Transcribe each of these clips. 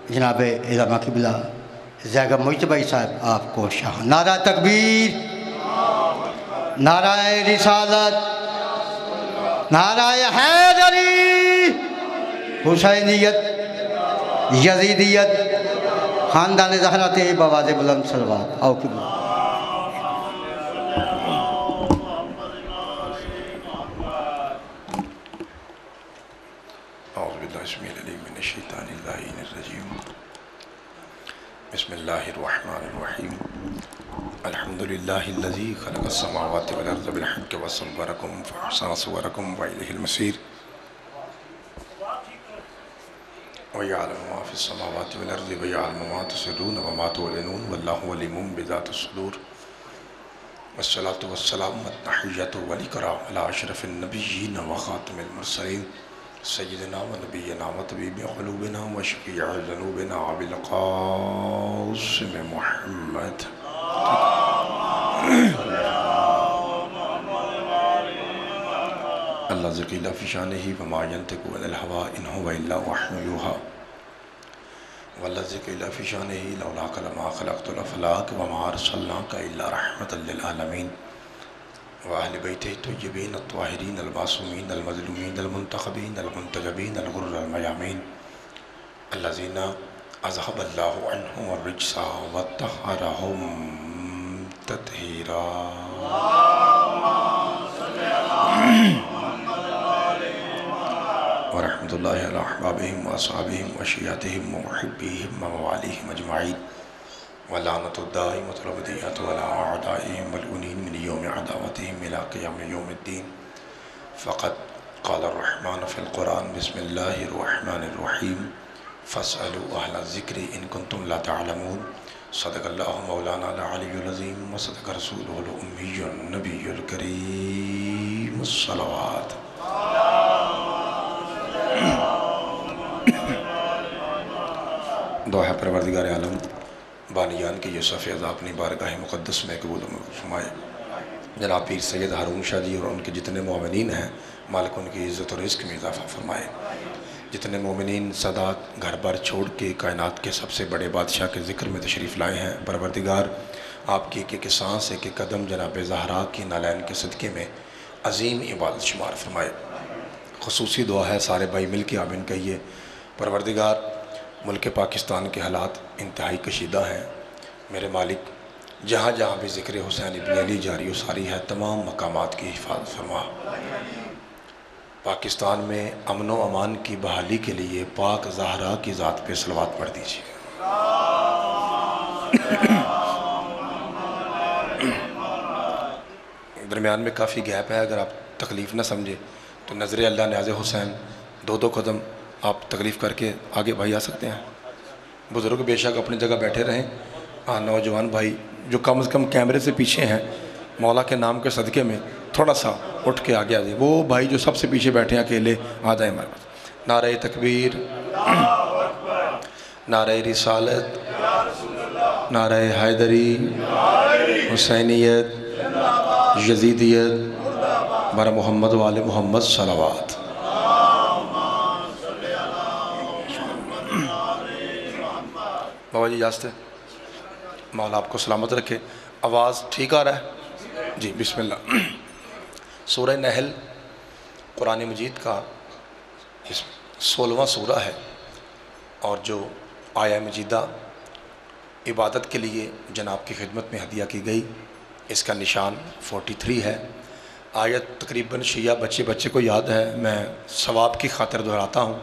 جناب علامہ قبلہ زیگا مجتبی صاحب آپ کو شاہ نعرہ تکبیر، نعرہ رسالت، نعرہ حیدری، حسینیت، یزیدیت، خاندان زہرا تے بواز بلند صلوات آؤ قبلہ۔ اعوذ باللہ السمیع العلیم من الشیطان اللعین الرجیم، بسم اللہ الرحمن الرحیم، الحمدللہ الذی خلق السماوات والارض بالحق وصورکم فاحسن صورکم وإلیہ المصیر، وَيَعْلَمُ مَا فِي السَّمَاوَاتِ وَالْأَرْضِ وَيَعْلَمُ مَا تُسِرُّونَ وَمَا تُعْلِنُونَ وَاللَّهُ عَلِيمٌ بِذَاتِ الصُّدُورِ، وَالصَّلَاةُ وَالسَّلَامُ وَالتَّحِيَّةُ وَالْإِكْرَامُ عَلَىٰ أَشْرَفِ النَّبِيِّينَ وَخَاتِمِ الْمُرْسَلِينَ سيدنا ونبينا وطبيب قلوبنا وشفيع ذنوبنا أبي القاسم محمد الله ذكر في شانه وما ينطق عن الهوى إن هو إلا وحي يوحى والله ذكر في شانه لولاك لما خلقت الأفلاك وما أرسلناك إلا رحمة للعالمين وأهل بيته الطيبين الطاهرين المعصومين المظلومين المنتخبين المنتجبين الغر الميامين الذين أذهب الله عنهم الرجس وطهرهم تطهيرا ورحمة الله على أحبابهم وأصحابهم وشيعتهم ومحبيهم ومواليهم أجمعين ولعنة الدائمة الأبدية على أعدائهم ملعونين من يوم عداوتهم إلى قيام يوم الدين. فقد قال الرحمن في القرآن بسم الله الرحمن الرحيم فاسألوا أهل الذكر إن كنتم لا تعلمون. صدق الله مولانا العلي العظيم وصدق رسوله الأمي النبي الكريم الصلوات. دعا ہے پروردگار عالم بانیان کی یوسف عزا اپنی بارگاہ مقدس میں قبول فرمائے. جناب پیر سید ہارون شاہ جی اور ان کے جتنے مومنین ہیں مالک ان کی عزت و رزق میں اضافہ فرمائے. جتنے مومنین سادات گھر بار چھوڑ کے کائنات کے سب سے بڑے بادشاہ کے ذکر میں تشریف لائے ہیں، پروردگار آپ کی ایک سانس ایک قدم جناب زہرا کی نالین کے صدقے میں عظیم عبادت شمار فرمائے. خصوصی دعا ہے سارے بھائی مل کے آمین کہیے. پروردگار ملک پاکستان کے حالات انتہائی کشیدہ ہیں، میرے مالک جہاں جہاں بھی ذکر حسین ابن علی جاری و ساری ہے تمام مقامات کی حفاظت فرما. پاکستان میں امن و امان کی بحالی کے لیے پاک زہرا کی ذات پہ صلوات پڑھ دیجیے. درمیان میں کافی گیپ ہے، اگر آپ تکلیف نہ سمجھے تو نظر اللہ نیاز حسین دو قدم آپ تکلیف کر کے آگے بھائی آ سکتے ہیں. بزرگ بے شک اپنی جگہ بیٹھے رہیں. نوجوان بھائی جو کم از کم کیمرے سے پیچھے ہیں مولا کے نام کے صدقے میں تھوڑا سا اٹھ کے آگے آ جائیں. وہ بھائی جو سب سے پیچھے بیٹھے ہیں اکیلے آ جائیں ہمارے پاس. نعرہ تکبیر، نعرہ رسالت، نعرہ حیدری، حسینیت، یزیدیت، بر محمد وآل محمد صلوات. بابا جی اجازت ہے، مولا آپ کو سلامت رکھے. آواز ٹھیک آ رہا ہے جی؟ بسم اللہ. سورہ نحل قرآن مجید کا 16واں سورہ ہے، اور جو آیہ مجیدہ عبادت کے لیے جناب کی خدمت میں ہدیہ کی گئی اس کا نشان 43 ہے. آیت تقریباً شیعہ بچے کو یاد ہے، میں ثواب کی خاطر دہراتا ہوں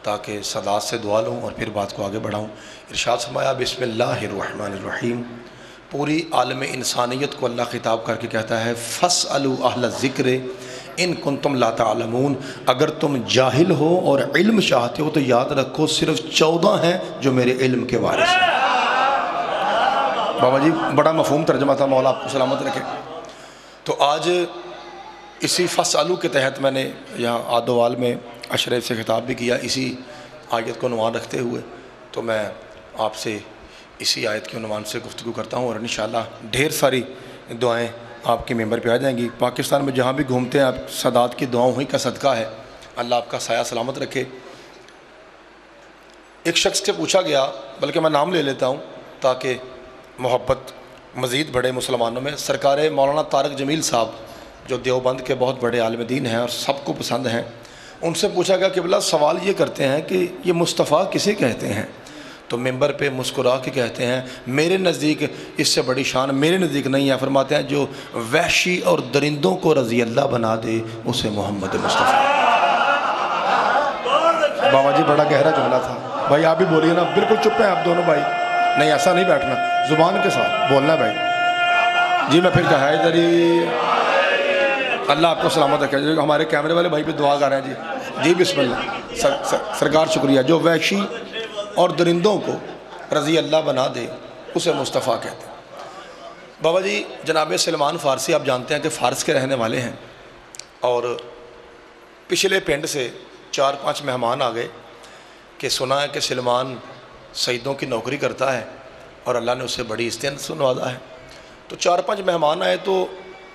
تاکہ صدات سے دعا لوں اور پھر بات کو آگے بڑھاؤں. ارشاد فرمایا بسم اللہ الرحمن الرحیم. پوری عالم انسانیت کو اللہ خطاب کر کے کہتا ہے فَاسْأَلُوا أَهْلَ الذِّكْرِ إِن كُنتُمْ لَا تَعْلَمُونَ. اگر تم جاہل ہو اور علم چاہتے ہو تو یاد رکھو صرف 14 ہیں جو میرے علم کے وارث ہیں. بابا جی بڑا مفہوم ترجمہ تھا، مولا آپ کو سلامت رکھے. تو آج اسی فَاسْأَلُوا کے تحت میں نے یہاں آدوال میں اشرف سے خطاب بھی کیا اسی آیت کو عنوان رکھتے ہوئے. تو میں آپ سے اسی آیت کے عنوان سے گفتگو کرتا ہوں اور انشاءاللہ ڈھیر ساری دعائیں آپ کے ممبر پہ آ جائیں گی. پاکستان میں جہاں بھی گھومتے ہیں آپ سادات کی دعاؤں ہی کا صدقہ ہے. اللہ آپ کا سایہ سلامت رکھے. ایک شخص سے پوچھا گیا، بلکہ میں نام لے لیتا ہوں تاکہ محبت مزید بڑھے مسلمانوں میں، سرکار مولانا طارق جمیل صاحب جو دیوبند کے بہت بڑے عالم دین ہیں اور سب کو پسند ہیں، ان سے پوچھا گیا کہ بلا سوال یہ کرتے ہیں کہ یہ مصطفیٰ کسے کہتے ہیں؟ تو ممبر پہ مسکرا کے کہتے ہیں میرے نزدیک اس سے بڑی شان میرے نزدیک نہیں ہے، فرماتے ہیں جو وحشی اور درندوں کو رضی اللہ بنا دے اسے محمد مصطفیٰ۔ بابا جی بڑا گہرا جملہ تھا، بھائی آپ بھی بولیے نا، بالکل چپ ہیں آپ دونوں بھائی، نہیں ایسا نہیں بیٹھنا، زبان کے ساتھ بولنا بھائی۔ جی میں پھر کہا ہے ادھر ہی، اللہ آپ کو سلامت رکھے، ہمارے کیمرے والے بھائی پہ دعا کر رہے ہیں جی، جی بسم اللہ، سرکار شکریہ۔ جو وحشی اور درندوں کو رضی اللہ بنا دے اسے مصطفیٰ کہتے ہیں۔ بابا جی جناب سلمان فارسی آپ جانتے ہیں کہ فارس کے رہنے والے ہیں، اور پچھلے پنڈ سے 4-5 مہمان آ گئے کہ سنا ہے کہ سلمان سیدوں کی نوکری کرتا ہے اور اللہ نے اسے بڑی استعانت سے نوازا ہے۔ تو 4-5 مہمان آئے، تو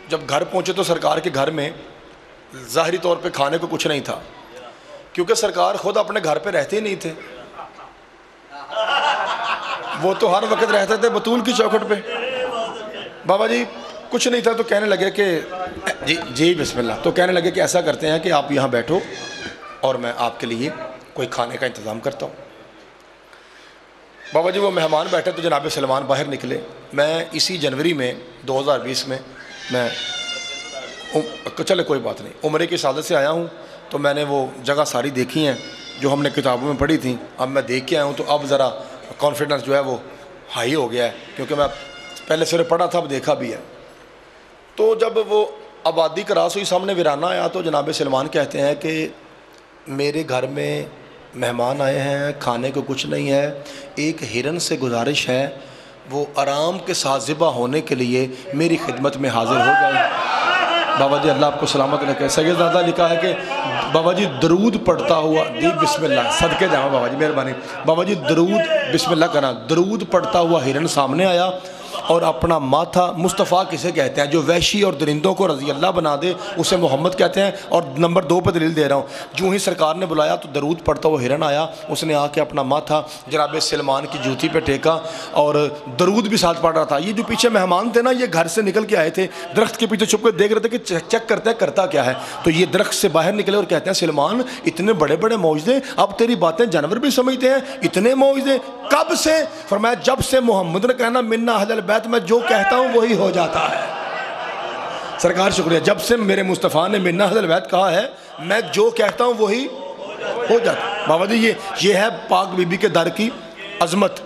جب گھر پہنچے تو سرکار کے گھر میں ظاہری طور پہ کھانے کو کچھ نہیں تھا، کیونکہ سرکار خود اپنے گھر پہ رہتے ہی نہیں تھے، وہ تو ہر وقت رہتے تھے بطول کی چوکھٹ پہ۔ بابا جی کچھ نہیں تھا تو کہنے لگے کہ جی بسم اللہ، تو کہنے لگے کہ ایسا کرتے ہیں کہ آپ یہاں بیٹھو اور میں آپ کے لیے کوئی کھانے کا انتظام کرتا ہوں۔ بابا جی وہ مہمان بیٹھے تو جناب سلمان باہر نکلے۔ میں اسی جنوری میں 2020 میں چلے کوئی بات نہیں، عمرے کی سعادت سے آیا ہوں، تو میں نے وہ جگہ ساری دیکھی ہیں جو ہم نے کتابوں میں پڑھی تھیں، اب میں دیکھ کے آیا ہوں، تو اب ذرا کانفیڈنس جو ہے وہ ہائی ہو گیا ہے، کیونکہ میں پہلے سرے پڑھا تھا اب دیکھا بھی ہے۔ تو جب وہ آبادی کراس ہوئی سامنے ویرانہ آیا تو جناب سلمان کہتے ہیں کہ میرے گھر میں مہمان آئے ہیں، کھانے کو کچھ نہیں ہے، ایک ہرن سے گزارش ہے وہ آرام کے ساتھ ذبح ہونے کے لیے میری خدمت میں حاضر ہو جائے۔ بابا جی اللہ آپ کو سلامت رکھے۔ سید زادہ لکھا ہے کہ بابا جی درود پڑھتا ہوا، جی بسم اللہ، صدقے جاؤں بابا جی مہربانی، بابا جی درود بسم اللہ کرنا، درود پڑھتا ہوا ہرن سامنے آیا اور اپنا ماتھا، مصطفیٰ کسے کہتے ہیں؟ جو وحشی اور درندوں کو رضی اللہ بنا دے اسے محمد کہتے ہیں۔ اور نمبر 2 پہ دلیل دے رہا ہوں، جو ہی سرکار نے بلایا تو درود پڑھتا ہوا ہرن آیا، اس نے آ کے اپنا ماتھا جناب سلمان کی جوتی پہ ٹیکا اور درود بھی ساتھ پڑھ رہا تھا۔ یہ جو پیچھے مہمان تھے نا، یہ گھر سے نکل کے آئے تھے، درخت کے پیچھے چھپ کے دیکھ رہے تھے کہ چیک کرتے ہیں کرتا کیا ہے، تو یہ درخت سے باہر نکلے اور کہتے ہیں سلمان اتنے بڑے بڑے معجزے، اب تیری باتیں جانور بھی سمجھتے ہیں، اتنے معجزے کب سے؟ فرمایا جب سے محمد نے کہنا منا اہل البیت، میں جو کہتا ہوں وہی ہو جاتا ہے۔ سرکار شکریہ، جب سے میرے مصطفیٰ نے منا اہل البیت کہا ہے میں جو کہتا ہوں وہی ہو جاتا ہے۔ بابا جی یہ ہے پاک بی بی کے در کی عظمت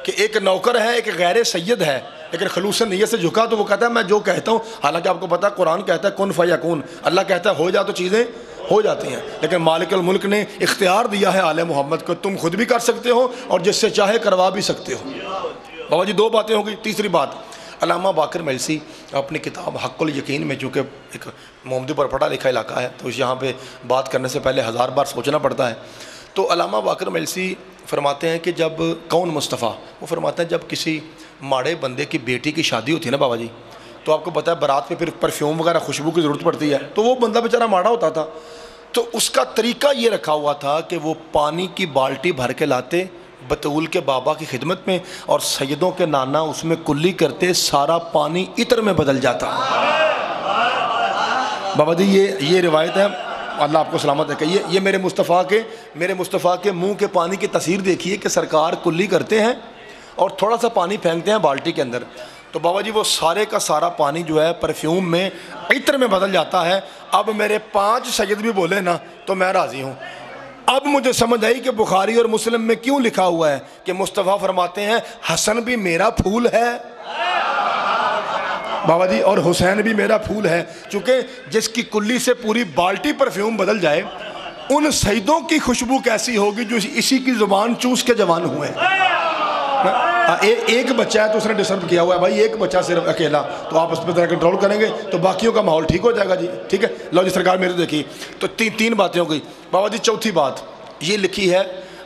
کہ ایک نوکر ہے، ایک غیر سید ہے، لیکن خلوص نیت سے جھکا تو وہ کہتا ہے میں جو کہتا ہوں، حالانکہ آپ کو پتا ہے قرآن کہتا ہے کن فیکون، اللہ کہتا ہے ہو جا تو چیزیں ہو جاتی ہیں، لیکن مالک الملک نے اختیار دیا ہے آل محمد کو، تم خود بھی کر سکتے ہو اور جس سے چاہے کروا بھی سکتے ہو۔ بابا جی 2 باتیں ہو گئی۔ تیسری بات، علامہ باقر ملسی اپنی کتاب حق الیقین میں، چونکہ ایک محمدی پر پڑھا لکھا علاقہ ہے تو یہاں پہ بات کرنے سے پہلے 1000 بار سوچنا پڑتا ہے، تو علامہ باقر ملسی فرماتے ہیں کہ جب کون مصطفیٰ، وہ فرماتے ہیں جب کسی ماڑے بندے کی بیٹی کی شادی ہوتی ہے نا بابا جی، تو آپ کو پتہ ہے برات پہ پھر پرفیوم وغیرہ خوشبو کی ضرورت پڑتی ہے، تو وہ بندہ بیچارہ ماڑا ہوتا تھا، تو اس کا طریقہ یہ رکھا ہوا تھا کہ وہ پانی کی بالٹی بھر کے لاتے بطول کے بابا کی خدمت میں، اور سیدوں کے نانا اس میں کلی کرتے، سارا پانی عطر میں بدل جاتا۔ بابا جی یہ روایت ہے، اللہ آپ کو سلامت رکھے۔ یہ میرے مصطفیٰ کے منہ کے پانی کی تصویر دیکھیے کہ سرکار کلی کرتے ہیں اور تھوڑا سا پانی پھینکتے ہیں بالٹی کے اندر، تو بابا جی وہ سارے کا سارا پانی جو ہے پرفیوم میں عطر میں بدل جاتا ہے۔ اب میرے 5 سید بھی بولے نا تو میں راضی ہوں۔ اب مجھے سمجھ آئی کہ بخاری اور مسلم میں کیوں لکھا ہوا ہے کہ مصطفیٰ فرماتے ہیں حسن بھی میرا پھول ہے بابا جی، اور حسین بھی میرا پھول ہے، چونکہ جس کی کلی سے پوری بالٹی پرفیوم بدل جائے، ان سیدوں کی خوشبو کیسی ہوگی جو اسی کی زبان چوس کے جوان ہوئے ہیں۔ ایک بچہ ہے تو اس نے ڈسٹرب کیا ہوا ہے بھائی، ایک بچہ صرف اکیلا، تو آپ اس پہ طرح کنٹرول کریں گے تو باقیوں کا ماحول ٹھیک ہو جائے گا جی، ٹھیک ہے۔ لو جی سرکار میرے دیکھیے، تو 3 باتیں ہو گئی بابا جی۔ چوتھی بات یہ لکھی ہے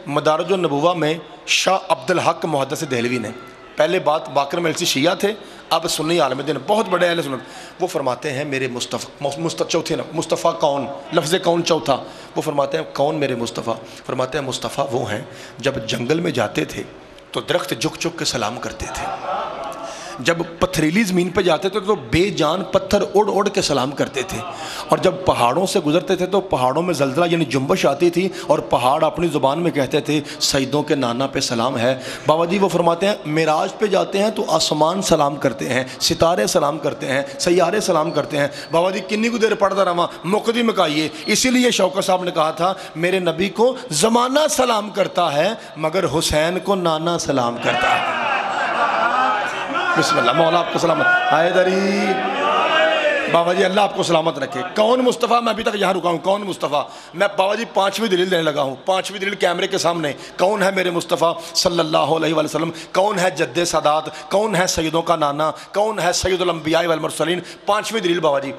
مدارج النبوہ میں شاہ عبدالحق محدث دہلوی نے۔ پہلے بات باقر ملسی شیعہ تھے، اب سنی عالم دین بہت بڑے اہل سنت، وہ فرماتے ہیں میرے مصطفیٰ چوتھے مصطفیٰ کون، لفظ کون چوتھا، وہ فرماتے ہیں کون میرے مصطفیٰ؟ فرماتے ہیں مصطفیٰ وہ ہیں جب جنگل میں جاتے تھے تو درخت جھک جھک کے سلام کرتے تھے، جب پتھریلی زمین پہ جاتے تھے تو بے جان پتھر اڑ اڑ کے سلام کرتے تھے، اور جب پہاڑوں سے گزرتے تھے تو پہاڑوں میں زلزلہ یعنی جنبش آتی تھی اور پہاڑ اپنی زبان میں کہتے تھے سجدوں کے نانا پہ سلام ہے۔ بابا جی وہ فرماتے ہیں معراج پہ جاتے ہیں تو آسمان سلام کرتے ہیں، ستارے سلام کرتے ہیں، سیارے سلام کرتے ہیں۔ بابا جی کنی کو دیر پڑھتا رہا مقدی مکائیے، اسی لیے شوکت صاحب نے کہا تھا میرے نبی کو زمانہ سلام کرتا ہے مگر حسین کو نانا سلام کرتا ہے۔ بسم اللہ، مولا آپ کو سلامت، حیدری بابا جی اللہ آپ کو سلامت رکھے۔ کون مصطفیٰ؟ میں ابھی تک یہاں رکا ہوں، کون مصطفیٰ؟ میں بابا جی 5ویں دلیل دینے لگا ہوں، 5ویں دلیل کیمرے کے سامنے۔ کون ہے میرے مصطفیٰ صلی اللہ علیہ وآلہ وسلم؟ کون ہے جد سادات؟ کون ہے سیدوں کا نانا؟ کون ہے سید الانبیاء والمرسلین؟ 5ویں دلیل بابا جی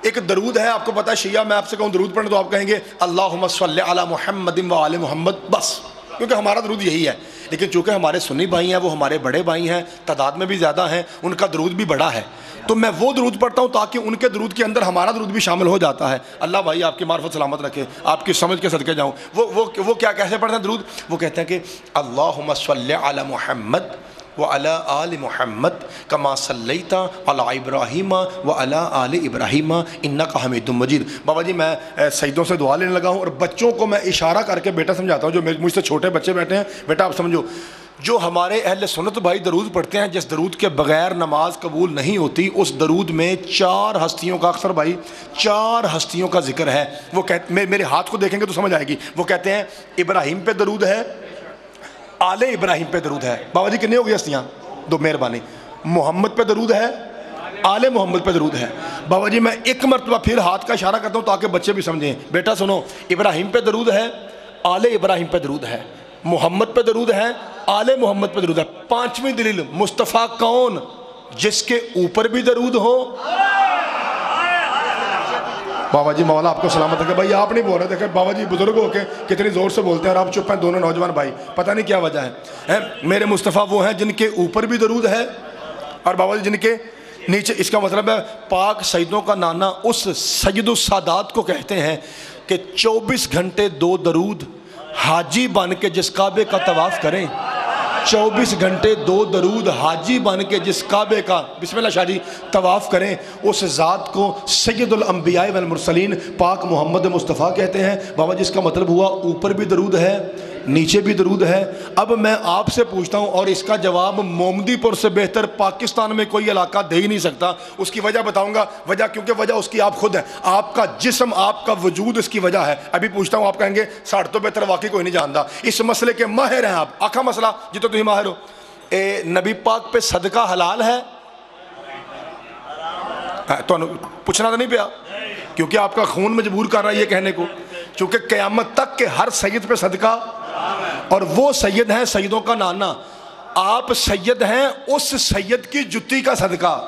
ایک درود ہے، آپ کو پتہ ہے شیعہ میں آپ سے کہوں درود پڑھنے تو آپ کہیں گے اللہم صلی علی محمد و آل محمد، بس، کیونکہ ہمارا درود یہی ہے۔ لیکن چونکہ ہمارے سنی بھائی ہیں، وہ ہمارے بڑے بھائی ہیں، تعداد میں بھی زیادہ ہیں، ان کا درود بھی بڑا ہے، تو میں وہ درود پڑھتا ہوں تاکہ ان کے درود کے اندر ہمارا درود بھی شامل ہو جاتا ہے۔ اللہ بھائی آپ کی معرفت سلامت رکھے، آپ کی سمجھ کے صدقے جاؤں۔ وہ کیا کیسے پڑھتے ہیں درود؟ وہ کہتے ہیں کہ اللہم صلی علی محمد وعلی آل محمد کما صلیت علی ابراہیم وعلی آل ابراہیم انک حمید مجید۔ بابا جی میں سجدوں سے دعا لینے لگا ہوں اور بچوں کو میں اشارہ کر کے بیٹا سمجھاتا ہوں، جو مجھ سے چھوٹے بچے بیٹھے ہیں، بیٹا آپ سمجھو، جو ہمارے اہل سنت بھائی درود پڑھتے ہیں جس درود کے بغیر نماز قبول نہیں ہوتی، اس درود میں 4 ہستیوں کا، اکثر بھائی 4 ہستیوں کا ذکر ہے۔ وہ میرے ہاتھ کو دیکھیں گے تو سمجھ آئے گی۔ وہ کہتے ہیں ابراہیم پہ درود ہے، آل ابراہیم پہ درود ہے۔ بابا جی کتنی ہو گئی ہستیاں؟ 2، مہربانی۔ محمد پہ درود ہے، آل محمد پہ درود ہے۔ بابا جی میں ایک مرتبہ پھر ہاتھ کا اشارہ کرتا ہوں تاکہ بچے بھی سمجھیں۔ بیٹا سنو، ابراہیم پہ درود ہے، آل ابراہیم پہ درود ہے، محمد پہ درود ہے، آل محمد پہ درود ہے۔ 5ویں دلیل مصطفیٰ کون؟ جس کے اوپر بھی درود ہو۔ بابا جی مولا آپ کو سلامت رکھے۔ بھائی آپ نہیں بول رہے، دیکھیں بابا جی بزرگ ہو کے کتنی زور سے بولتے ہیں اور آپ چپ ہیں دونوں نوجوان بھائی، پتہ نہیں کیا وجہ ہے۔ میرے مصطفیٰ وہ ہیں جن کے اوپر بھی درود ہے اور بابا جی جن کے نیچے، اس کا مطلب ہے پاک سیدوں کا نانا اس سید السادات کو کہتے ہیں کہ 24 گھنٹے 2 درود حاجی بن کے جس کعبے کا طواف کریں، 24 گھنٹے 2 درود حاجی بن کے جس کعبے کا بسم اللہ شاہ جی طواف کریں، اس ذات کو سید الانبیاء والمرسلین پاک محمد مصطفیٰ کہتے ہیں۔ بابا جی اس کا مطلب ہوا اوپر بھی درود ہے، نیچے بھی درود ہے۔ اب میں آپ سے پوچھتا ہوں اور اس کا جواب مومدی پور سے بہتر پاکستان میں کوئی علاقہ دے ہی نہیں سکتا۔ اس کی وجہ بتاؤں گا، وجہ کیونکہ وجہ اس کی آپ خود ہے، آپ کا جسم، آپ کا وجود اس کی وجہ ہے۔ ابھی پوچھتا ہوں، آپ کہیں گے ساڑھ تو بہتر واقعی کوئی نہیں جانتا، اس مسئلے کے ماہر ہیں آپ۔ آخا مسئلہ جی تو تمہیں ماہر ہو، نبی پاک پہ صدقہ حلال ہے؟ تو پوچھنا تو نہیں پیا، کیونکہ آپ کا خون مجبور کر رہا ہے یہ کہنے کو، چونکہ قیامت تک کے ہر سید پہ صدقہ، اور وہ سید ہیں سیدوں کا نانا، آپ سید ہیں اس سید کی جتی کا صدقہ،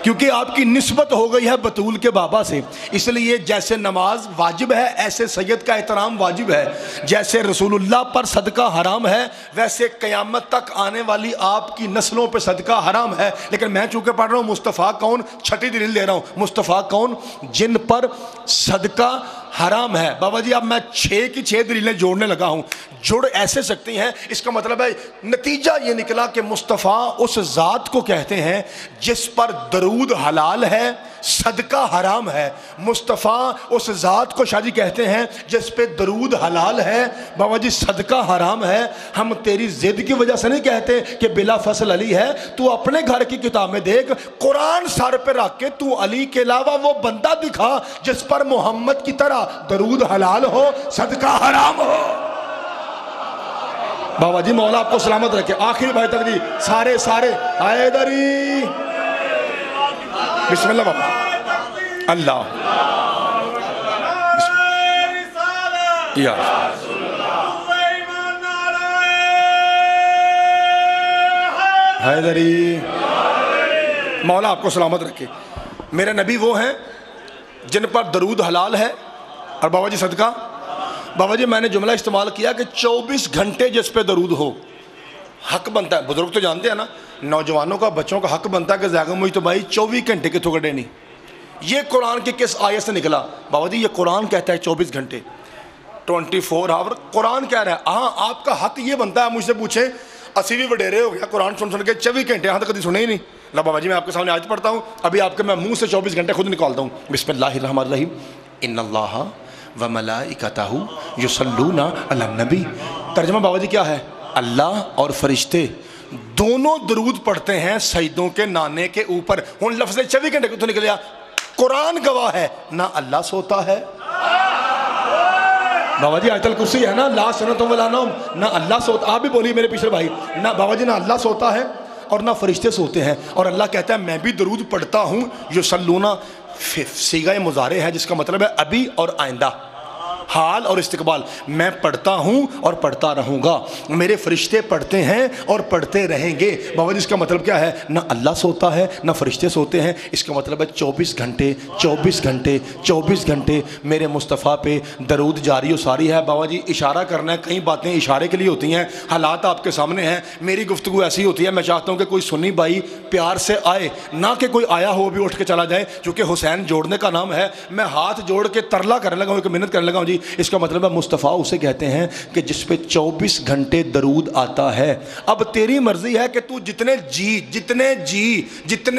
کیونکہ آپ کی نسبت ہو گئی ہے بطول کے بابا سے۔ اس لیے جیسے نماز واجب ہے ایسے سید کا احترام واجب ہے، جیسے رسول اللہ پر صدقہ حرام ہے ویسے قیامت تک آنے والی آپ کی نسلوں پہ صدقہ حرام ہے۔ لیکن میں چونکہ پڑھ رہا ہوں مصطفیٰ کون، 6ٹھی دلیل دے رہا ہوں، مصطفیٰ کون جن پر صدقہ حرام ہے۔ بابا جی اب میں 6 کی 6 دلیلیں جوڑنے لگا ہوں، جڑ ایسے سکتی ہیں، اس کا مطلب ہے نتیجہ یہ نکلا کہ مصطفیٰ اس ذات کو کہتے ہیں جس پر درود حلال ہے، صدقہ حرام ہے۔ مصطفیٰ اس ذات کو شاہ جی کہتے ہیں جس پہ درود حلال ہے، بابا جی صدقہ حرام ہے۔ ہم تیری ضد کی وجہ سے نہیں کہتے کہ بلا فصل علی ہے، تو اپنے گھر کی کتاب میں دیکھ، قرآن سر پہ رکھ کے تو علی کے علاوہ وہ بندہ دکھا جس پر محمد کی طرح درود حلال ہو، صدقہ حرام ہو۔ بابا جی مولا آپ کو سلامت رکھے۔ آخری بھائی تک جی سارے حیدری بسم اللہ بابا اللہ یا حیدری مولا آپ کو سلامت رکھے۔ میرے نبی وہ ہیں جن پر درود حلال ہے اور بابا جی صدقہ، بابا جی میں نے جملہ استعمال کیا کہ 24 گھنٹے جس پہ درود ہو حق بنتا ہے, بزرگ تو جانتے ہیں نا, نوجوانوں کا, بچوں کا حق بنتا ہے کہ زیادہ مجھ تو بھائی 24 گھنٹے کے تو کٹے نہیں. یہ قرآن کی کس آیت سے نکلا؟ بابا جی یہ قرآن کہتا ہے 24 گھنٹے 24 آور قرآن کہہ رہا ہے. ہاں آپ کا حق یہ بنتا ہے, مجھ سے پوچھیں اسی بھی وڈیرے ہو گیا قرآن سن کے 24 گھنٹے یہاں تک کبھی سنے ہی نہیں. لا بابا جی میں آپ کے سامنے آیت پڑھتا ہوں, ابھی آپ کے میں منہ سے 24 گھنٹے خود نکالتا ہوں. بسم اللہ الرحمن الرحیم. ان اللہ وملائکتہ یصلون علی النبی. ترجمہ بابا جی کیا ہے؟ اللہ اور فرشتے دونوں درود پڑھتے ہیں سجدوں کے نانے کے اوپر. ہوں لفظ 24 گھنٹے کو تو نکلیا, قرآن گواہ ہے نہ اللہ سوتا ہے. بابا جی آیت الکرسی ہے نا, لا سنۃ ولا نوم, نہ اللہ سوتا. آپ بھی بولیے میرے پیچھے بھائی, نہ بابا جی نہ اللہ سوتا ہے اور نہ فرشتے سوتے ہیں. اور اللہ کہتا ہے میں بھی درود پڑھتا ہوں. یصلون صیغہ مضارع ہے جس کا مطلب ہے ابھی اور آئندہ, حال اور استقبال. میں پڑھتا ہوں اور پڑھتا رہوں گا, میرے فرشتے پڑھتے ہیں اور پڑھتے رہیں گے. بابا جی اس کا مطلب کیا ہے؟ نہ اللہ سوتا ہے نہ فرشتے سوتے ہیں. اس کا مطلب ہے 24 گھنٹے 24 گھنٹے 24 گھنٹے میرے مصطفیٰ پہ درود جاری و ساری ہے. بابا جی اشارہ کرنا ہے, کئی باتیں اشارے کے لیے ہوتی ہیں, حالات آپ کے سامنے ہیں. میری گفتگو ایسی ہوتی ہے, میں چاہتا ہوں کہ کوئی سنی بھائی پیار سے آئے, نہ کہ کوئی آیا ہو بھی اٹھ کے چلا جائے. چونکہ حسین جوڑنے کا نام ہے, میں ہاتھ جوڑ کے ترلا کرنے لگا ہوں, ایک منت کرنے لگا ہوں. جی اس کا مطلب ہے مصطفیٰ اسے کہتے ہیں کہ جس پہ 24 گھنٹے درود آتا ہے. اب تیری مرضی ہے کہ تو جتنے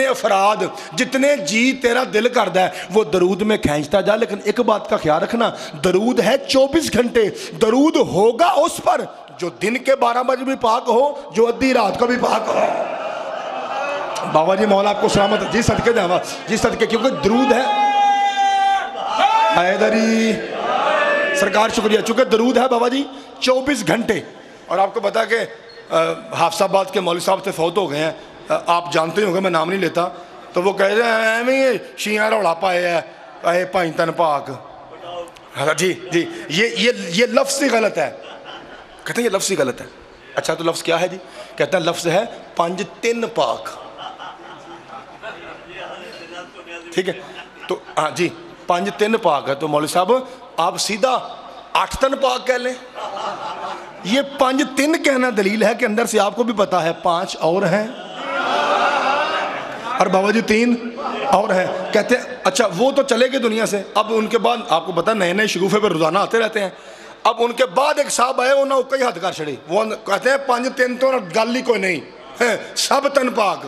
افراد جتنے جی تیرا دل کردا ہے وہ درود میں کھینچتا جا. لیکن ایک بات کا خیال رکھنا, درود ہے 24 گھنٹے. درود ہوگا اس پر جو دن کے 12 بجے بھی پاک ہو, جو ادھی رات کو بھی پاک ہو. بابا جی مولا آپ کو سلامت. جی صدقے جاوا, جی صدقے, کیونکہ درود ہے حیدری سرکار شکریہ. چونکہ درود ہے بابا جی 24 گھنٹے. اور آپ کو پتا کہ حافظ آباد کے مولوی صاحب سے فوت ہو گئے ہیں, آپ جانتے ہوں گے, میں نام نہیں لیتا. تو وہ کہہ رہے ہیں ایویں شیعہ روڑا پائے ہے اے پانچ تن پاک. جی جی یہ لفظ ہی غلط ہے. کہتے ہیں یہ لفظ ہی غلط ہے. اچھا تو لفظ کیا ہے جی؟ کہتے ہیں لفظ ہے 5 3 پاک. ٹھیک ہے, تو ہاں جی 5 3 پاک ہے. تو مولوی صاحب آپ سیدھا 8 تن پاک کہہ لیں. یہ 5 3 کہنا دلیل ہے کہ اندر سے آپ کو بھی پتا ہے 5 اور ہیں اور بابا جی 3 اور ہیں. کہتے ہیں اچھا وہ تو چلے گئے دنیا سے. اب ان کے بعد آپ کو پتا نئے شگوفے پہ روزانہ آتے رہتے ہیں. اب ان کے بعد ایک صاحب آئے, انہوں نے کئی حد کر چھڑی. وہ کہتے ہیں 5 3 تو گل ہی کوئی نہیں, سب تن پاک.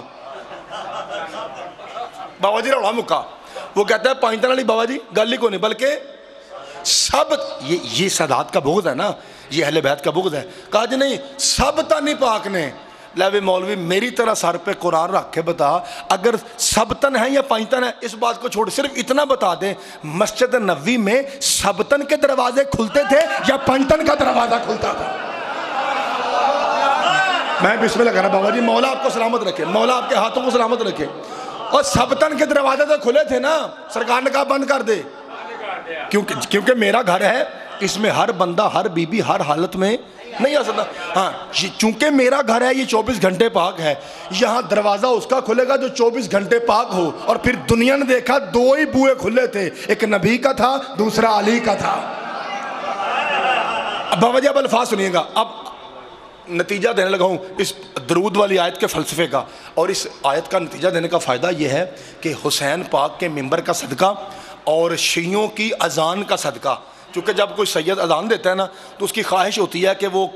بابا جی روڑا مکا. وہ کہتا ہے 5 تن والی بابا جی گل ہی کوئی نہیں, بلکہ سب. یہ سادات کا بغض ہے نا, یہ اہل بیت کا بغض ہے. کہا جی نہیں سب تن ہی پاک نے. لے مولوی میری طرح سر پہ قرآن رکھ کے بتا, اگر سب تن ہے یا 5 تن ہے اس بات کو چھوڑ, صرف اتنا بتا دیں مسجد نبوی میں سب تن کے دروازے کھلتے تھے یا 5 تن کا دروازہ کھلتا تھا؟ میں بسم اللہ کہنا. بابا جی مولا آپ کو سلامت رکھے, مولا آپ کے ہاتھوں کو سلامت رکھے. اور سب تن کے دروازے تو کھلے تھے نا, سرکار نے کہا بند کر دے. کیونکہ میرا گھر ہے, اس میں ہر بندہ ہر بی بی ہر حالت میں نہیں آ سکتا. ہاں چونکہ میرا گھر ہے, یہ 24 گھنٹے پاک ہے. یہاں دروازہ اس کا کھلے گا جو 24 گھنٹے پاک ہو. اور پھر دنیا نے دیکھا 2 ہی بوئے کھلے تھے, ایک نبی کا تھا دوسرا علی کا تھا. اب بابا جی اب الفاظ سنیے گا. اب نتیجہ دینے لگا ہوں اس درود والی آیت کے فلسفے کا. اور اس آیت کا نتیجہ دینے کا فائدہ یہ ہے کہ حسین پاک کے منبر کا صدقہ اور شیعوں کی اذان کا صدقہ. چونکہ جب کوئی سید اذان دیتا ہے نا تو اس کی خواہش ہوتی ہے کہ وہ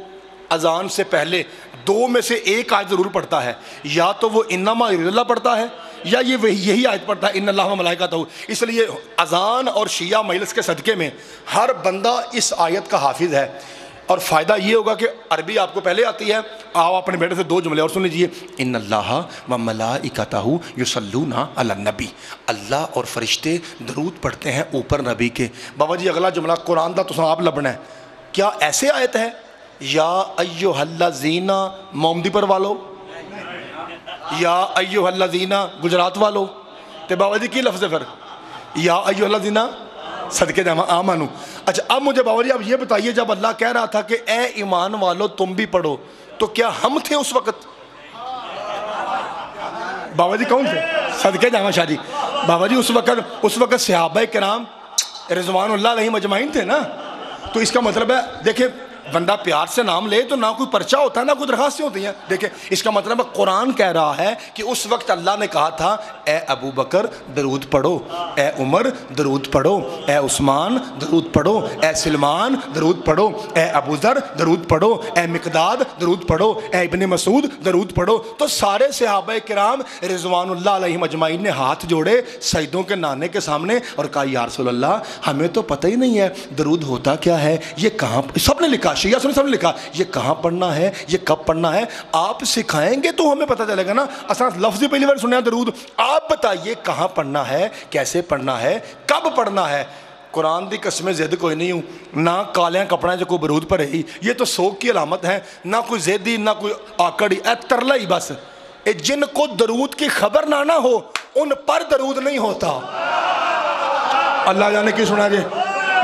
اذان سے پہلے 2 میں سے ایک آیت ضرور پڑھتا ہے, یا تو وہ انما یرید اللہ پڑھتا ہے یا یہ یہی آیت پڑھتا ہے ان اللہ و ملائکتہ. اس لیے اذان اور شیعہ مجلس کے صدقے میں ہر بندہ اس آیت کا حافظ ہے. اور فائدہ یہ ہوگا کہ عربی آپ کو پہلے آتی ہے. آپ اپنے بیٹے سے 2 جملے اور سن لیجئے. ان اللہ و ملائکتہ یصلون علی النبی. اللہ اور فرشتے درود پڑھتے ہیں اوپر نبی کے. بابا جی اگلا جملہ قرآن دا تو آپ لبنا ہے. کیا ایسے آیت ہے یا ایھا الذین مومدی پر والو, یا ایھا الذین گجرات والو؟ تے بابا جی کی لفظ ہے پھر یا ایھا الذین صدقے جاواں آمنو. اچھا اب مجھے بابا جی اب یہ بتائیے, جب اللہ کہہ رہا تھا کہ اے ایمان والو تم بھی پڑھو, تو کیا ہم تھے اس وقت؟ بابا جی کون تھے؟ صدقے جاواں شاہ جی. بابا جی اس وقت صحابہ کرام رضوان اللہ علیہم اجمعین تھے نا. تو اس کا مطلب ہے دیکھیں بندہ پیار سے نام لے تو نہ کوئی پرچہ ہوتا ہے نہ کوئی درخواستیں ہوتی ہیں. دیکھیں اس کا مطلب قرآن کہہ رہا ہے کہ اس وقت اللہ نے کہا تھا اے ابو بکر درود پڑھو, اے عمر درود پڑھو, اے عثمان درود پڑھو, اے سلمان درود پڑھو, اے ابو ذر درود پڑھو, اے مقداد درود پڑھو, اے ابن مسعود درود پڑھو. تو سارے صحابہ کرام رضوان اللہ علیہم اجمعین نے ہاتھ جوڑے سجدوں کے نانے کے سامنے اور کہا یا رسول اللہ ہمیں تو پتہ ہی نہیں ہے درود ہوتا کیا ہے, یہ کہاں, سب نے لکھا, شیعہ سب نے لکھا یہ کہاں پڑھنا ہے, یہ کب پڑھنا ہے. آپ سکھائیں گے تو ہمیں پتہ چلے گا نا, اصلا لفظ پہلی بار سنیا درود. آپ بتائیے کہاں پڑھنا ہے, کیسے پڑھنا ہے, کب پڑھنا ہے. قرآن دی قسمیں زد کوئی نہیں ہوں, نہ کالیاں کپڑا جو کوئی برود پر ہی, یہ تو سوگ کی علامت ہے, نہ کوئی زیدی نہ کوئی آکڑی, اے ترلا ہی بس. جن کو درود کی خبر نہ ہو ان پر درود نہیں ہوتا. اللہ جانے کی سنا جے.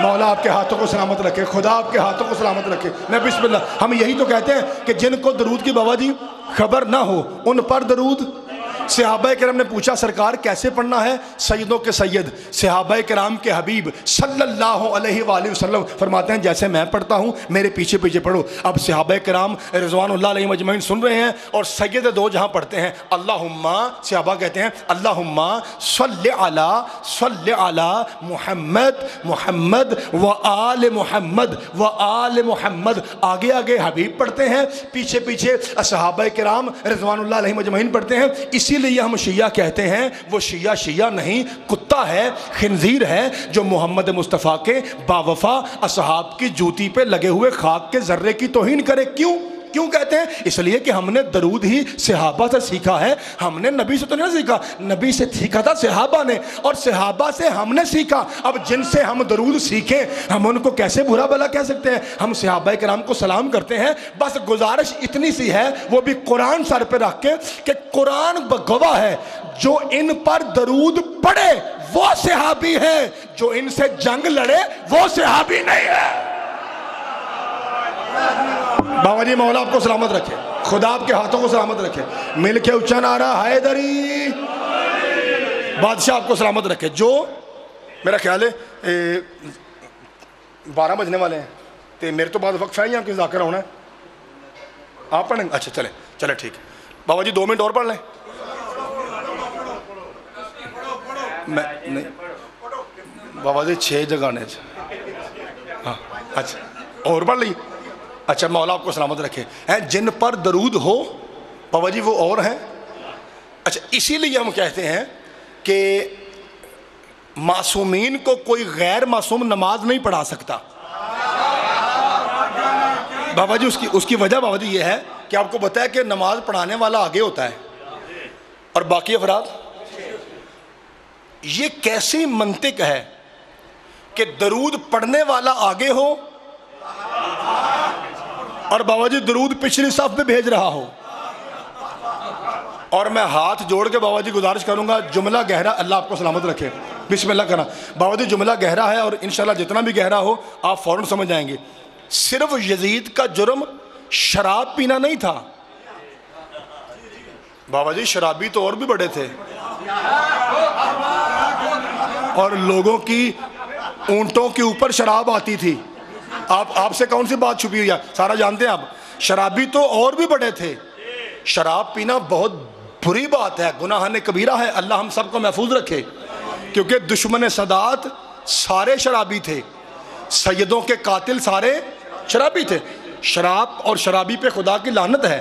مولا آپ کے ہاتھوں کو سلامت رکھے, خدا آپ کے ہاتھوں کو سلامت رکھے. میں بسم اللہ, ہم یہی تو کہتے ہیں کہ جن کو درود کی بابا جی خبر نہ ہو ان پر درود. صحابہ کرام نے پوچھا سرکار کیسے پڑھنا ہے, سیدوں کے سید صحابہ کرام کے حبیب صلی اللہ علیہ وآلہ وسلم فرماتے ہیں جیسے میں پڑھتا ہوں میرے پیچھے پیچھے پڑھو. اب صحابہ کرام رضوان اللہ علیہ مجمعین سن رہے ہیں اور سید دو جہاں پڑھتے ہیں اللہم, صحابہ کہتے ہیں اللہم صلی علی محمد محمد و آل محمد و آل محمد. آگے آگے حبیب پڑھتے ہیں, پیچھے پیچھے صحابہ کرام رضوان اللہ علیہ مجمعین پڑھتے ہیں. اسی لیے ہم شیعہ کہتے ہیں وہ شیعہ نہیں, کتا ہے, خنزیر ہے, جو محمد مصطفیٰ کے باوفا اصحاب کی جوتی پہ لگے ہوئے خاک کے ذرے کی توہین کرے. کیوں کہتے ہیں؟ اس لیے کہ ہم نے درود ہی صحابہ سے سیکھا ہے, ہم نے نبی سے تو نہیں سیکھا, نبی سے سیکھا تھا صحابہ نے اور صحابہ سے ہم نے سیکھا. اب جن سے ہم درود سیکھیں ہم ان کو کیسے برا بھلا کہہ سکتے ہیں؟ ہم صحابہ کرام کو سلام کرتے ہیں, بس گزارش اتنی سی ہے وہ بھی قرآن سر پہ رکھ کے کہ قرآن گواہ ہے جو ان پر درود پڑھے وہ صحابی ہے, جو ان سے جنگ لڑے وہ صحابی نہیں ہے. بابا جی مولا آپ کو سلامت رکھے, خدا آپ کے ہاتھوں کو سلامت رکھے. مل کے اچھا نعرہ حیدری, بادشاہ آپ کو سلامت رکھے. جو میرا خیال ہے 12 بجنے والے ہیں تو میرے تو بعد وقت ہے یہاں کی ذاکرہ ہونا ہے, آپ پڑھیں گے؟ اچھا چلے ٹھیک ہے. بابا جی 2 منٹ اور پڑھ لیں. میں نہیں بابا جی 6 جگانے, ہاں اچھا اور پڑھ لی. اچھا مولا آپ کو سلامت رکھے. جن پر درود ہو بابا جی وہ اور ہیں. اچھا اسی لیے ہم کہتے ہیں کہ معصومین کو کوئی غیر معصوم نماز نہیں پڑھا سکتا. بابا جی اس کی وجہ بابا جی یہ ہے کہ آپ کو بتایا کہ نماز پڑھانے والا آگے ہوتا ہے اور باقی افراد. یہ کیسی منطق ہے کہ درود پڑھنے والا آگے ہو اور بابا جی درود پچھلی صف پہ بھیج رہا ہو. اور میں ہاتھ جوڑ کے بابا جی گزارش کروں گا, جملہ گہرا, اللہ آپ کو سلامت رکھے, بسم اللہ کرنا. بابا جی جملہ گہرا ہے اور انشاءاللہ جتنا بھی گہرا ہو آپ فوراً سمجھ جائیں گے. صرف یزید کا جرم شراب پینا نہیں تھا. بابا جی شرابی تو اور بھی بڑے تھے, اور لوگوں کی اونٹوں کے اوپر شراب آتی تھی. آپ سے کون سی بات چھپی ہوئی ہے, سارا جانتے ہیں آپ. شرابی تو اور بھی بڑے تھے. شراب پینا بہت بری بات ہے, گناہ کبیرہ ہے. اللہ ہم سب کو محفوظ رکھے, کیونکہ دشمن سادات سارے شرابی تھے, سیدوں کے قاتل سارے شرابی تھے. شراب اور شرابی پہ خدا کی لعنت ہے.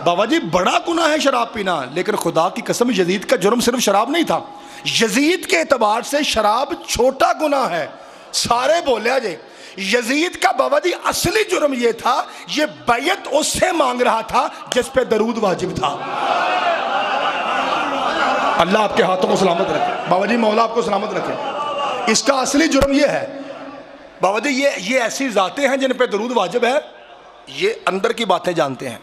بابا جی بڑا گناہ ہے شراب پینا, لیکن خدا کی قسم یزید کا جرم صرف شراب نہیں تھا. یزید کے اعتبار سے شراب چھوٹا گناہ ہے. سارے بولے جی یزید کا بابا جی اصلی جرم یہ تھا, یہ بیعت اس سے مانگ رہا تھا جس پہ درود واجب تھا. اللہ آپ کے ہاتھوں کو سلامت رکھے. بابا جی مولا آپ کو سلامت رکھے. اس کا اصلی جرم یہ ہے بابا جی, یہ ایسی ذاتیں ہیں جن پہ درود واجب ہے, یہ اندر کی باتیں جانتے ہیں.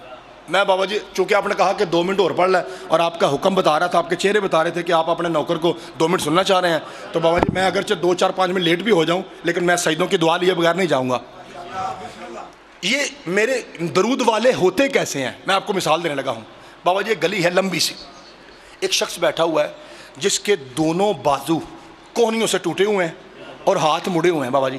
میں بابا جی چونکہ آپ نے کہا کہ 2 منٹ اور پڑھ لیں اور آپ کا حکم بتا رہا تھا, آپ کے چہرے بتا رہے تھے کہ آپ اپنے نوکر کو 2 منٹ سننا چاہ رہے ہیں, تو بابا جی میں اگرچہ 2 4 5 منٹ لیٹ بھی ہو جاؤں لیکن میں سجدوں کی دعا لیے بغیر نہیں جاؤں گا. یہ میرے درود والے ہوتے کیسے ہیں میں آپ کو مثال دینے لگا ہوں. بابا جی ایک گلی ہے لمبی سی, ایک شخص بیٹھا ہوا ہے جس کے دونوں بازو کوہنیوں سے ٹوٹے ہوئے ہیں اور ہاتھ مڑے ہوئے ہیں. بابا جی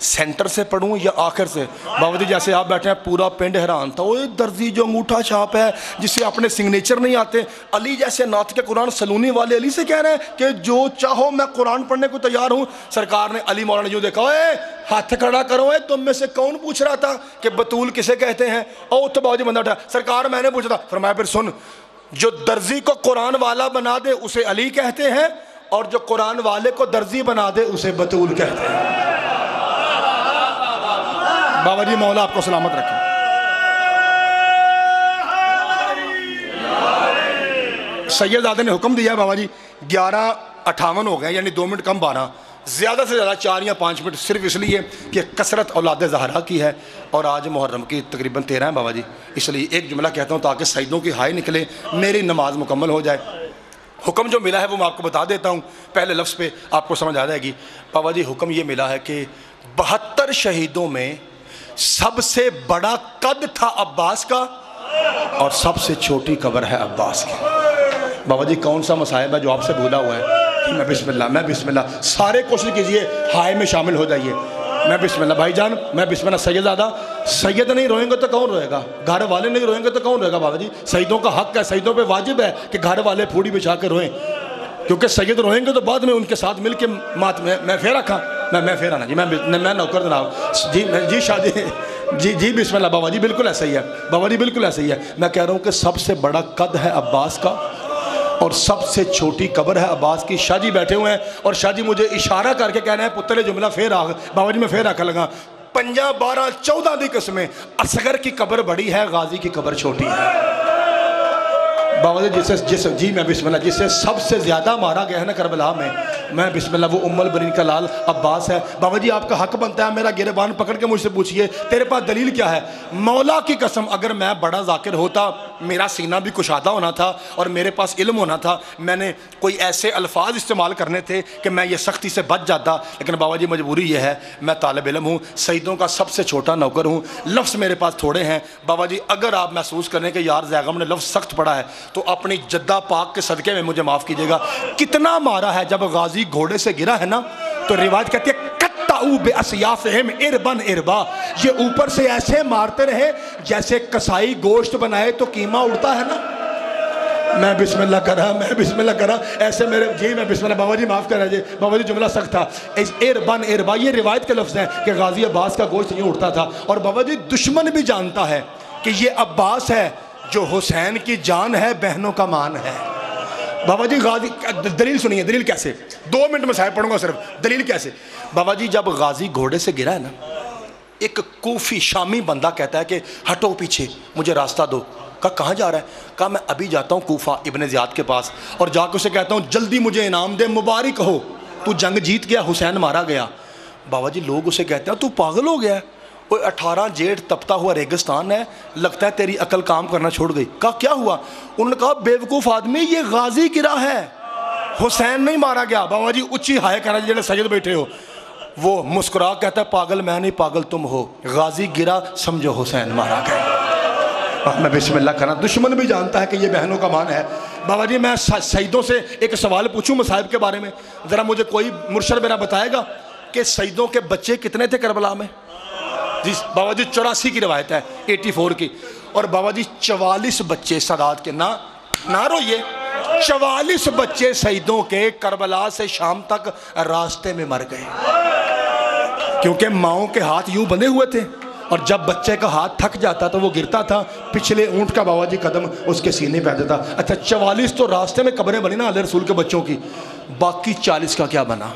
سینٹر سے پڑھوں یا آخر سے؟ بابا جی جیسے آپ بیٹھے ہیں پورا پنڈ حیران تھا، وہ درزی جو انگوٹھا چھاپ ہے جسے اپنے سگنیچر نہیں آتے، علی جیسے نعت کے قرآن سلونی والے علی سے کہہ رہے ہیں کہ جو چاہو میں قرآن پڑھنے کو تیار ہوں۔ سرکار نے علی مولانا جو دیکھا، اے ہاتھ کھڑا کرو، اے تم میں سے کون پوچھ رہا تھا کہ بطول کسے کہتے ہیں؟ او تو بابا جی بندہ اٹھا، سرکار میں نے پوچھا تھا۔ فرمایا پھر سن، جو درزی کو قرآن والا بنا دے اسے علی کہتے ہیں، اور جو قرآن والے کو درزی بنا دے اسے بطول کہتے ہیں۔ بابا جی مولا آپ کو سلامت رکھیں۔ سیدزادے نے حکم دیا ہے بابا جی 11:58 ہو گئے، یعنی 2 منٹ کم 12، زیادہ سے زیادہ 4 یا 5 منٹ، صرف اس لیے کہ کثرت اولاد زہرا کی ہے اور آج محرم کی تقریباً 13 ہے بابا جی، اس لیے ایک جملہ کہتا ہوں تاکہ سجدوں کی ہائے نکلے، میری نماز مکمل ہو جائے۔ حکم جو ملا ہے وہ میں آپ کو بتا دیتا ہوں، پہلے لفظ پہ آپ کو سمجھ آ جائے گی۔ بابا جی حکم یہ ملا ہے کہ 72 شہیدوں میں سب سے بڑا قد تھا عباس کا اور سب سے چھوٹی قبر ہے عباس کی۔ بابا جی کون سا مصائب ہے جو آپ سے بھولا ہوا ہے؟ میں بسم اللہ، سارے کوشش کیجئے ہائے میں شامل ہو جائیے۔ میں بسم اللہ بھائی جان، میں بسم اللہ سیدزادہ، سید نہیں روئیں گے تو کون روئے گا؟ گھر والے نہیں روئیں گے تو کون روئے گا؟ بابا جی سیدوں کا حق ہے، سیدوں پہ واجب ہے کہ گھر والے پھوڑی بچھا کے روئیں، کیونکہ سید روئیں گے تو بعد میں ان کے ساتھ مل کے مات میں پھر رکھا، میں پھر آنا جی، میں نوکر جناب جی شادی جی بسم اللہ بابا جی بالکل ایسا ہی ہے، بابا جی بالکل ایسا ہی ہے۔ میں کہہ رہا ہوں کہ سب سے بڑا قد ہے عباس کا اور سب سے چھوٹی قبر ہے عباس کی۔ شاہ جی بیٹھے ہوئے ہیں اور شاہ جی مجھے اشارہ کر کے کہنا ہے پتر جملہ پھر آگ بابا جی میں پھر آکھا لگا 5 12 14 دی قسمیں، اصغر کی قبر بڑی ہے، غازی کی قبر چھوٹی ہے۔ بابا جی جی میں بسم اللہ، جس سے سب سے زیادہ مارا گیا ہے نا کربلا میں بسم اللہ وہ ام البنین کا لال عباس ہے۔ بابا جی آپ کا حق بنتا ہے میرا گریبان پکڑ کے مجھ سے پوچھئے تیرے پاس دلیل کیا ہے؟ مولا کی قسم اگر میں بڑا ذاکر ہوتا، میرا سینہ بھی کشادہ ہونا تھا اور میرے پاس علم ہونا تھا، میں نے کوئی ایسے الفاظ استعمال کرنے تھے کہ میں یہ سختی سے بچ جاتا، لیکن بابا جی مجبوری یہ ہے، میں طالب علم ہوں، سیدوں کا سب سے چھوٹا نوکر ہوں، لفظ میرے پاس تھوڑے ہیں۔ بابا جی اگر آپ محسوس کریں کہ یار زیغم نے لفظ سخت پڑا ہے تو اپنی جدہ پاک کے صدقے میں مجھے معاف کیجئے گا۔ کتنا مارا ہے، جب غازی گھوڑے سے گرا ہے نا تو روایت کہتی ہے قطعوا باسیافہم اربن اربا، یہ اوپر سے ایسے مارتے رہے جیسے کسائی گوشت بنائے تو قیمہ اڑتا ہے نا۔ میں بسم اللہ کرا ایسے میرے جی میں بسم اللہ بابا جی معاف کر رہے بابا جی جملہ سخت تھا۔ اربن اربا یہ روایت کے لفظ ہیں کہ غازی عباس کا گوشت یوں اڑتا تھا، اور بابا جی دشمن بھی جانتا ہے کہ یہ عباس ہے جو حسین کی جان ہے، بہنوں کا مان ہے۔ بابا جی غازی دلیل سنیے، دلیل کیسے؟ 2 منٹ میں صاحب پڑھوں گا صرف، دلیل کیسے؟ بابا جی جب غازی گھوڑے سے گرا ہے نا، ایک کوفی شامی بندہ کہتا ہے کہ ہٹو پیچھے مجھے راستہ دو۔ کہا کہاں جا رہا ہے؟ کہا میں ابھی جاتا ہوں کوفہ ابن زیاد کے پاس، اور جا کے اسے کہتا ہوں جلدی مجھے انعام دے، مبارک ہو تو جنگ جیت گیا، حسین مارا گیا۔ بابا جی لوگ اسے کہتے ہیں تو پاگل ہو گیا ہے، وہ 18 جیٹ تپتا ہوا ریگستان ہے، لگتا ہے تیری عقل کام کرنا چھوڑ گئی۔ کہا کیا ہوا؟ انہوں نے کہا بیوقوف آدمی یہ غازی گرا ہے، حسین نہیں مارا گیا۔ بابا جی اچھی ہائے کہنا جی سید بیٹھے ہو، وہ مسکرا کہتا ہے پاگل میں نہیں، پاگل تم ہو، غازی گرا سمجھو حسین مارا گیا۔ میں بسم اللہ کرنا، دشمن بھی جانتا ہے کہ یہ بہنوں کا مان ہے۔ بابا جی میں سیدوں سے ایک سوال پوچھوں مصائب کے بارے میں، ذرا مجھے کوئی مرشد میرا بتائے گا کہ سیدوں کے بچے کتنے تھے کربلا میں؟ جی بابا جی 84 کی روایت ہے، 84 کی، اور بابا جی 44 بچے سادات کے، نہ روئیے، 44 بچے سیدوں کے کربلا سے شام تک راستے میں مر گئے، کیونکہ ماؤں کے ہاتھ یوں بندھے ہوئے تھے، اور جب بچے کا ہاتھ تھک جاتا تو وہ گرتا تھا، پچھلے اونٹ کا بابا جی قدم اس کے سینے پہ دیتا۔ اچھا 44 تو راستے میں قبریں بنی نا اللہ رسول کے بچوں کی، باقی 40 کا کیا بنا؟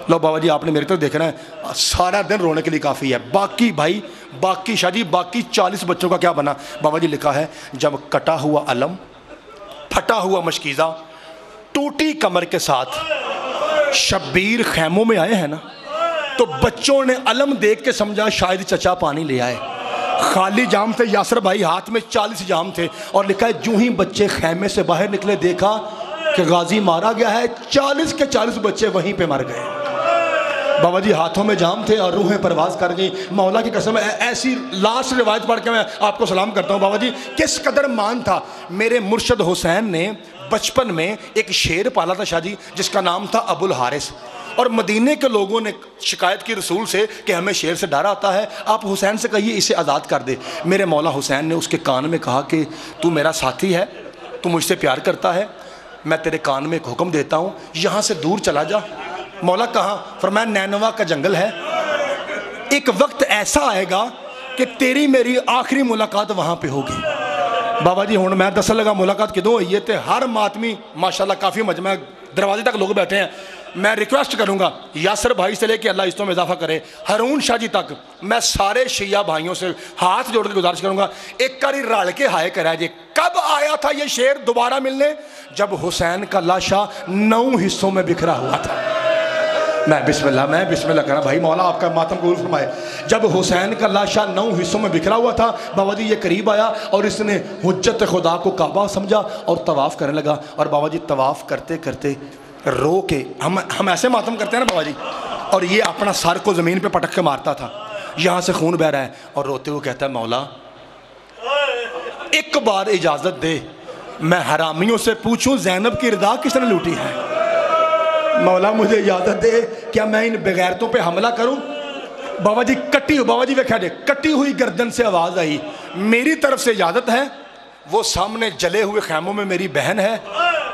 لو بابا جی آپ نے میرے طرف دیکھنا ہے، سارا دن رونے کے لیے کافی ہے، باقی شاہ جی باقی 40 بچوں کا کیا بنا؟ بابا جی لکھا ہے جب کٹا ہوا علم، پھٹا ہوا مشکیزہ، ٹوٹی کمر کے ساتھ شبیر خیموں میں آئے ہیں نا، تو بچوں نے علم دیکھ کے سمجھا شاید چچا پانی لے آئے، خالی جام تھے، یاسر بھائی ہاتھ میں 40 جام تھے، اور لکھا ہے جو ہی بچے خیمے سے باہر نکلے دیکھا کہ غازی مارا گیا ہے، 40 کے 40 بچے وہیں پہ مر گئے۔ بابا جی ہاتھوں میں جام تھے اور روحیں پرواز کر گئی، مولا کی قسم ایسی لاسٹ روایت پڑھ کے میں آپ کو سلام کرتا ہوں۔ بابا جی کس قدر مان تھا، میرے مرشد حسین نے بچپن میں ایک شیر پالا تھا شاہ جی جس کا نام تھا ابو الحارث، اور مدینے کے لوگوں نے شکایت کی رسول سے کہ ہمیں شیر سے ڈر آتا ہے, آپ حسین سے کہیے اسے آزاد کر دے. میرے مولا حسین نے اس کے کان میں کہا کہ تو میرا ساتھی ہے, تو مجھ سے پیار کرتا ہے, میں تیرے کان میں ایک حکم دیتا ہوں, یہاں سے دور چلا جا. مولا کہاں؟ فرمایا نینوا کا جنگل ہے, ایک وقت ایسا آئے گا کہ تیری میری آخری ملاقات وہاں پہ ہوگی. بابا جی ہوں میں دسن لگا ملاقات کدوں ہوئی ہے, تے ہر ماتمی ماشاءاللہ کافی مجمع دروازے تک لوگ بیٹھے ہیں. میں ریکویسٹ کروں گا یاسر بھائی سے لے کے اللہ اس میں اضافہ کرے ہارون شاہ جی تک, میں سارے شیعہ بھائیوں سے ہاتھ جوڑ کے گزارش کروں گا ایک کاری رال کے ہائے کرا جی. کب آیا تھا یہ شیر دوبارہ ملنے؟ جب حسین کا لاشا 9 حصوں میں بکھرا ہوا تھا. میں بسم اللہ کہنا بھائی مولا آپ کا ماتم قبول فرمائے. جب حسین کا لاشا 9 حصوں میں بکھرا ہوا تھا, بابا جی یہ قریب آیا اور اس نے حجت خدا کو کعبہ سمجھا اور طواف کرنے لگا. اور بابا جی طواف کرتے کرتے رو کے, ہم ایسے ماتم کرتے ہیں نا بابا جی, اور یہ اپنا سر کو زمین پہ پٹک کے مارتا تھا, یہاں سے خون بہ رہا ہے, اور روتے ہوئے کہتا ہے مولا ایک بار اجازت دے, میں حرامیوں سے پوچھوں زینب کی رضا کس نے لوٹی ہے. مولا مجھے اجازت دے, کیا میں ان بغیرتوں پہ حملہ کروں؟ بابا جی کٹی ہوئی گردن سے آواز آئی, میری طرف سے اجازت ہے. وہ سامنے جلے ہوئے خیموں میں میری بہن ہے,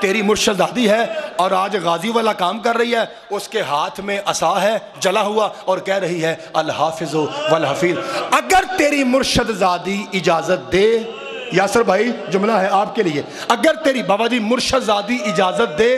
تیری مرشدزادی ہے, اور آج غازی والا کام کر رہی ہے. اس کے ہاتھ میں عصا ہے جلا ہوا, اور کہہ رہی ہے الحافظ والحفیظ. اگر تیری مرشدزادی اجازت دے, یاسر بھائی جملہ ہے آپ کے لیے, اگر تیری بابا جی مرشدزادی اجازت دے,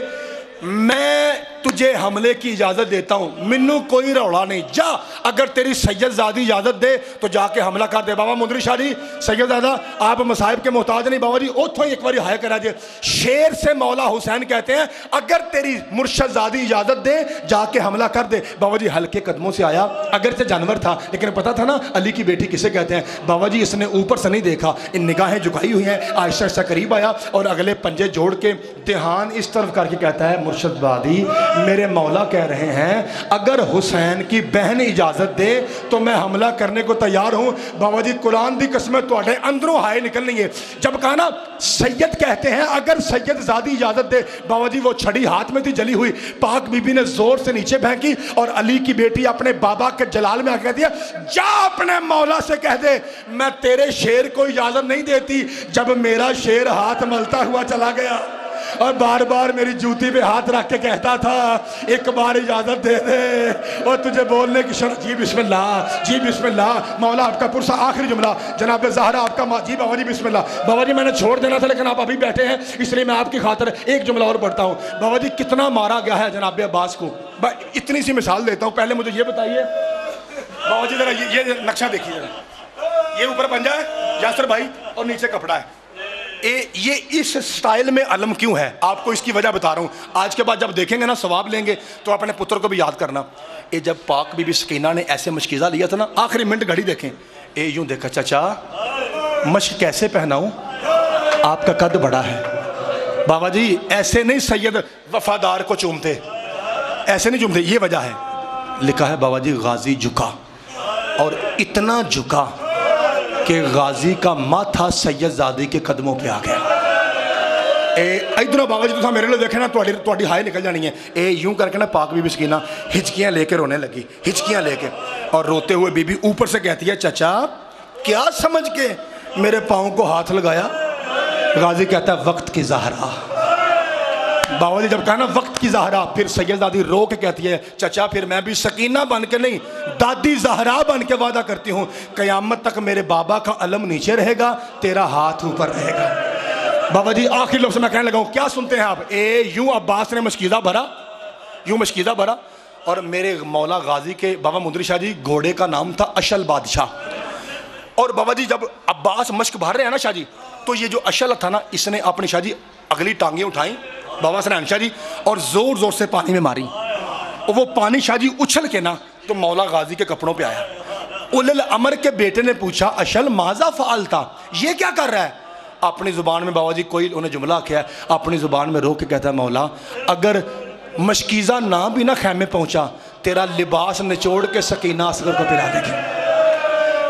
میں تجھے حملے کی اجازت دیتا ہوں, منو کوئی روڑا نہیں, جا. اگر تیری سید زادی اجازت دے تو جا کے حملہ کر دے. بابا مندری شاہ جی سید زادہ آپ مصائب کے محتاج نہیں. بابا جی اوتھوں ایک باری ہائے کرا دے. شیر سے مولا حسین کہتے ہیں اگر تیری مرشد زادی اجازت دے جا کے حملہ کر دے. بابا جی ہلکے قدموں سے آیا, اگرچہ جانور تھا لیکن پتا تھا نا علی کی بیٹی کسے کہتے ہیں. بابا جی اس نے اوپر سے نہیں دیکھا, ان نگاہیں جھکائی ہوئی ہیں, آہستہ آہستہ قریب آیا اور اگلے پنجے جوڑ کے دہان اس طرف کر کے کہتا ہے مرشد زادی میرے مولا کہہ رہے ہیں اگر حسین کی بہن اجازت دے تو میں حملہ کرنے کو تیار ہوں. بابا جی قرآن دی قسمیں تواڈے اندروں ہائے نکلنی ہے. جب کہا نا سید کہتے ہیں اگر سید زادی اجازت دے, بابا جی وہ چھڑی ہاتھ میں تھی جلی ہوئی, پاک بی بی نے زور سے نیچے پھینکی اور علی کی بیٹی اپنے بابا کے جلال میں آ کے کہتی ہے جا اپنے مولا سے کہہ دے میں تیرے شیر کو اجازت نہیں دیتی. جب میرا شیر ہاتھ ملتا ہوا چلا گیا اور بار بار میری جوتی پہ ہاتھ رکھ کے کہتا تھا ایک بار اجازت دے دے اور تجھے بولنے کی شرط. جی بسم اللہ, جی بسم اللہ. مولا آپ کا پرسہ آخری جملہ جناب زہرا آپ کا جی بابا جی بسم اللہ. بابا جی میں نے چھوڑ دینا تھا لیکن آپ ابھی بیٹھے ہیں اس لیے میں آپ کی خاطر ایک جملہ اور پڑھتا ہوں. بابا جی کتنا مارا گیا ہے جناب عباس کو, اتنی سی مثال دیتا ہوں. پہلے مجھے یہ بتائیے بابا جی ذرا یہ نقشہ دیکھیے, یہ اوپر پنجہ ہے یاسر بھائی اور نیچے کپڑا ہے. یہ اس سٹائل میں علم کیوں ہے آپ کو اس کی وجہ بتا رہا ہوں. آج کے بعد جب دیکھیں گے نا ثواب لیں گے تو اپنے پتر کو بھی یاد کرنا. جب پاک بی بی سکینہ نے ایسے مشکیزہ لیا تھا نا, آخری منٹ گھڑی دیکھیں, یوں دیکھا چچا مشک کیسے پہناؤں, آپ کا قد بڑا ہے. بابا جی ایسے نہیں سید وفادار کو چومتے, ایسے نہیں چومتے, یہ وجہ ہے. لکھا ہے بابا جی غازی جھکا اور اتنا جھکا کہ غازی کا ماتھا سید زادی کے قدموں پہ آ گیا. ادھر بابا جی تو میرے لئے دیکھیں نا تواڈی ہائے نکل جانی ہے. یوں کر کے نا پاک بی بی سکینہ ہچکیاں لے کے رونے لگی, ہچکیاں لے کے, اور روتے ہوئے بی بی اوپر سے کہتی ہے چچا کیا سمجھ کے میرے پاؤں کو ہاتھ لگایا. غازی کہتا ہے وقت کی زہرا. بابا جی جب کہا نا وقت کی زہرا, پھر سید زادی رو کے کہتی ہے چچا پھر میں بھی سکینہ بن کے نہیں دادی زہرا بن کے وعدہ کرتی ہوں قیامت تک میرے بابا کا علم نیچے رہے گا, تیرا ہاتھ اوپر رہے گا. بابا جی آخری لفظ میں کہنے لگا ہوں, کیا سنتے ہیں آپ؟ یوں عباس نے مشکیزہ بھرا, یوں مشکیزہ بھرا, اور میرے مولا غازی کے بابا مندری شاہ جی گھوڑے کا نام تھا اشل بادشاہ. اور بابا جی جب عباس مشک بھر رہے ہیں نا شاہ جی, تو یہ جو اشل تھا نا اس نے اپنی شاہ جی اگلی ٹانگیں اٹھائیں بابا سنان شاہ جی اور زور زور سے پانی میں ماری, اور وہ پانی شاہ جی اچھل کے نا تو مولا غازی کے کپڑوں پہ آیا. اول الامر کے بیٹے نے پوچھا اشل ماذا فعلتا, یہ کیا کر رہا ہے؟ اپنی زبان میں بابا جی کوئی انہیں جملہ کیا ہے, اپنی زبان میں رو کے کہتا ہے مولا اگر مشکیزہ نہ بھی نہ خیمے پہنچا تیرا لباس نچوڑ کے سکینہ اصغر کو پلا دے گی.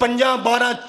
5, 12,